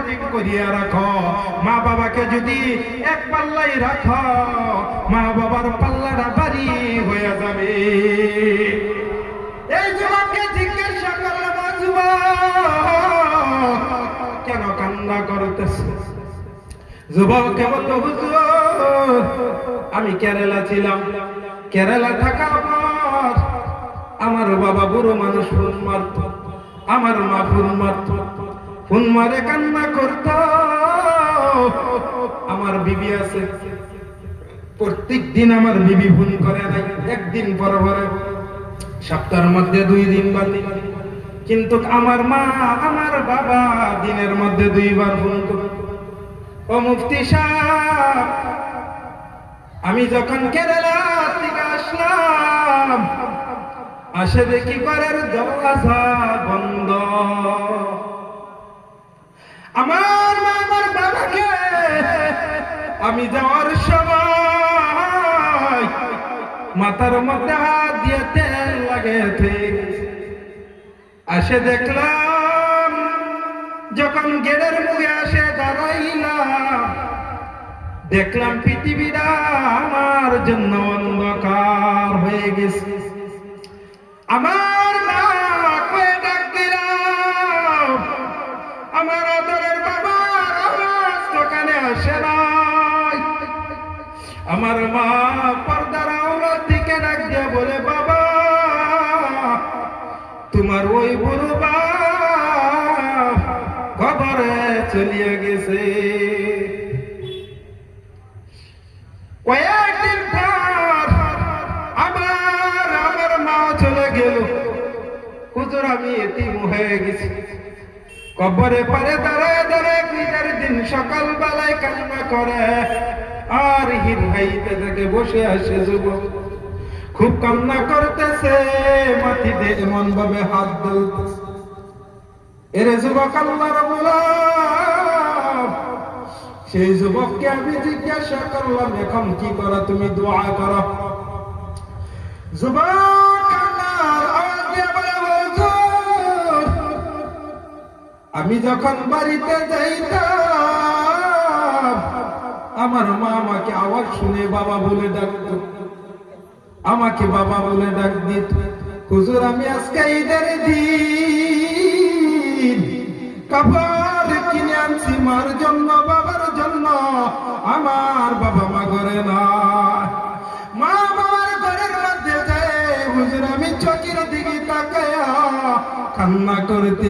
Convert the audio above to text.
ঠিক করিয়া রাখো। মা বাবাকে যদি এক পাল্লাই রাখো, মা বাবার পাল্লাটা ভারী হয়ে যাবে। এই যুবককে জিজ্ঞাসা করলাম, যুবক কেন কান্না করতেছে? যুবককে বলল, হুজুর আমি কেরালা ছিলাম, কেরালা থাকার পর আমার বাবা বুড়ো মানুষ ফোন মারত, আমার মা ফোন মারত, ফোন মারে কান্না করত। আমার বিবি আছে, প্রত্যেক দিন আমার বিবি ফোন করে নাই, একদিন পর পরে, সপ্তাহের মধ্যে 2 দিন বাদে। কিন্তু আমার মা আমার বাবা দিনের মধ্যে 2 বার ফোন করে। ও মুফতি সাহেব, আমি যখন কেরালা থেকে আসলাম, আসে দেখি ঘরের দরজা বন্ধ। আমার মা আমার বাবাকে আমি যাওয়ার সময় মাথার মধ্যে হাত দিয়ে তেল লাগাতে আসে দেখলাম, যখন গেটের মুখে আসে দাঁড়াইলাম, দেখলাম পৃথিবীটা আমার জন্য অন্ধকার হয়ে গেছে। আমার মা কয়ে ডাক দিলাম, আমার আদরের বাবার আওয়াজ দোকানে আসে নাই। আমার মা পর্দার আওরাত দিকে ডাক দিয়া বলে, বাবা তোমার ওই বুড়ো বাপ কবরে চলিয়ে গেছে। কয়েকদিন পর আমার মা চলে গেল। হুজুর আমি এতিম হয়ে গেছি। কবরে পারে দাঁড়ায় দাঁড়ায় ঈদের দিন সকাল বেলায় কান্না করে, আর হির ভাইতে থেকে বসে আসে যুবক, খুব কান্না করতেছে, মাটিতে এমন ভাবে হাত দিতেছে। এরে যুবক আল্লাহর গোলাম, সেই যুবককে আমি জিজ্ঞাসা করলাম, এখন কি করা, তুমি দোয়া করো। যুবক কান্নার আওয়াজ দিয়ে বলে, হুজুর আমি যখন বাড়িতে যাইতাম, আমার মা আমাকে আওয়াজ শুনে বাবা বলে ডাকত, আমাকে বাবা বলে ডাক দিত। হুজুর আমি আজকে ঈদের দিন কাপড় কিনে আনছি মার জন্য, বাবার জন্য। আমার বাবা মা ঘরে না, মা বাবার ঘরের মধ্যে যায়, হুজুর আমি চোখের দিকে তাকায়া কান্না করতে